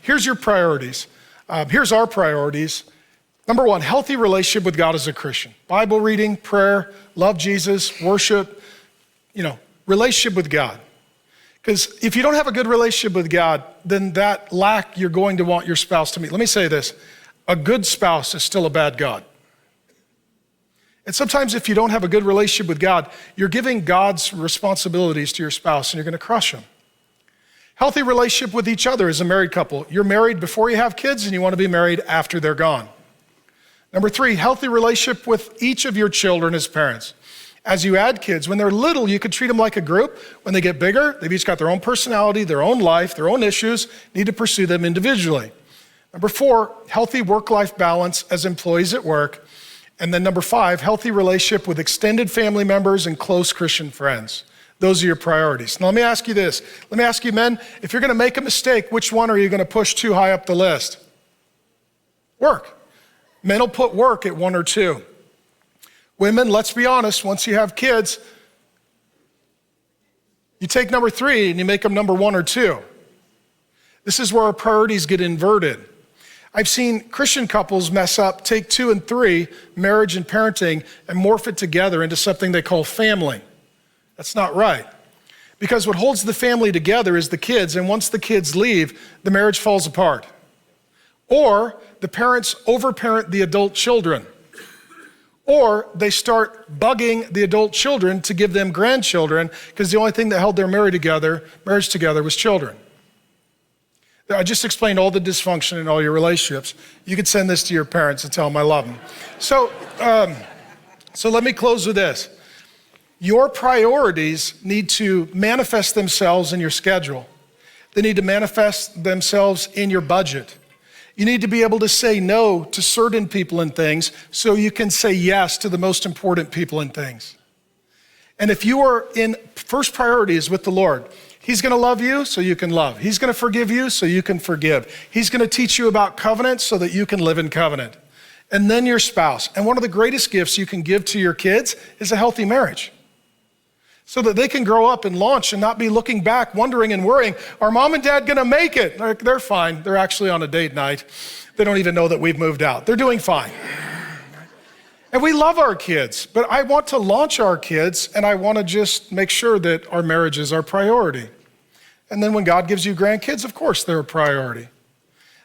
here's your priorities. Here's our priorities. Number one, healthy relationship with God as a Christian. Bible reading, prayer, love Jesus, worship, relationship with God. Because if you don't have a good relationship with God, then that lack you're going to want your spouse to meet. Let me say this, a good spouse is still a bad God. And sometimes if you don't have a good relationship with God, you're giving God's responsibilities to your spouse and you're gonna crush him. Healthy relationship with each other as a married couple. You're married before you have kids and you wanna be married after they're gone. Number three, healthy relationship with each of your children as parents. As you add kids, when they're little, you can treat them like a group. When they get bigger, they've each got their own personality, their own life, their own issues, need to pursue them individually. Number four, healthy work-life balance as employees at work. And then number five, healthy relationship with extended family members and close Christian friends. Those are your priorities. Now let me ask you this. Let me ask you men, if you're gonna make a mistake, which one are you gonna push too high up the list? Work. Men will put work at 1 or 2. Women, let's be honest, once you have kids, you take number 3 and you make them number 1 or 2. This is where our priorities get inverted. I've seen Christian couples mess up, take 2 and 3, marriage and parenting, and morph it together into something they call family. That's not right. Because what holds the family together is the kids, and once the kids leave, the marriage falls apart. Or the parents overparent the adult children. Or they start bugging the adult children to give them grandchildren because the only thing that held their marriage together was children. I just explained all the dysfunction in all your relationships. You could send this to your parents and tell them I love them. So let me close with this. Your priorities need to manifest themselves in your schedule. They need to manifest themselves in your budget. You need to be able to say no to certain people and things so you can say yes to the most important people and things. And if you are in first priorities with the Lord, He's gonna love you so you can love. He's gonna forgive you so you can forgive. He's gonna teach you about covenant so that you can live in covenant. And then your spouse. And one of the greatest gifts you can give to your kids is a healthy marriage, so that they can grow up and launch and not be looking back, wondering and worrying, are mom and dad gonna make it? They're fine. They're actually on a date night. They don't even know that we've moved out. They're doing fine. And we love our kids, but I want to launch our kids and I wanna just make sure that our marriage is our priority. And then when God gives you grandkids, of course they're a priority.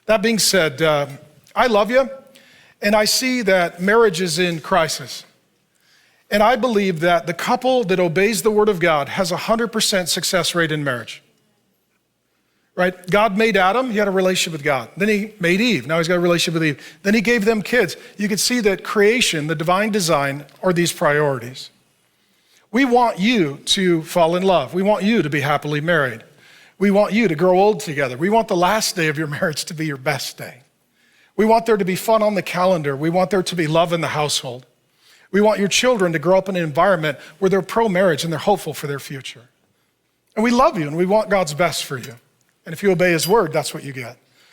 That being said, I love you, and I see that marriage is in crisis. And I believe that the couple that obeys the word of God has a 100% success rate in marriage, right? God made Adam, he had a relationship with God. Then he made Eve, now he's got a relationship with Eve. Then he gave them kids. You can see that creation, the divine design, are these priorities. We want you to fall in love. We want you to be happily married. We want you to grow old together. We want the last day of your marriage to be your best day. We want there to be fun on the calendar. We want there to be love in the household. We want your children to grow up in an environment where they're pro-marriage and they're hopeful for their future. And we love you and we want God's best for you. And if you obey his word, that's what you get.